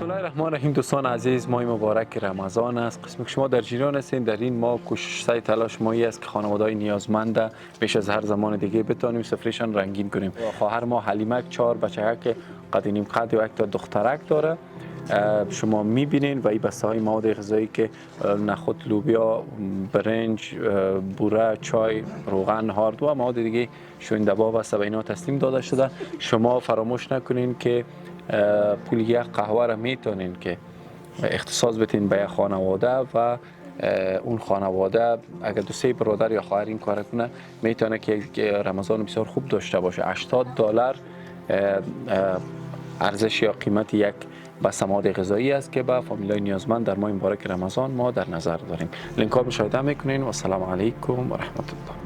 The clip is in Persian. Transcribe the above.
بسم الله الرحمن الرحیم. دوستان عزیز، ماه مبارک رمضان است. قسمی که شما در جریان هستین، در این ماه کوشش سعی تلاش مایی است که خانواده‌های نیازمند بیش از هر زمان دیگه بتونیم سفرشان رنگین کنیم. خواهر ما حلیمه 4 بچه که قد نیم قد و یک تا دخترک داره. شما میبینین و این بسته های مواد غذایی که نخود، لوبیا، برنج، بوره، چای، روغن، هارد و مواد دیگه شوینده و سبینا تسلیم داده شده. شما فراموش نکنین که پول یک قهوه را میتونین که اختصاص بدین به یک خانواده و اون خانواده اگر دو سه برادر یا خواهر این کار کنه میتونه که رمضان بسیار خوب داشته باشه. $80 ارزش یا قیمت یک بسته مواد غذایی است که به فامیلای نیازمند در ماه مبارک رمضان ما در نظر داریم. لینک ها مشاهده میکنین و السلام علیکم و رحمت الله.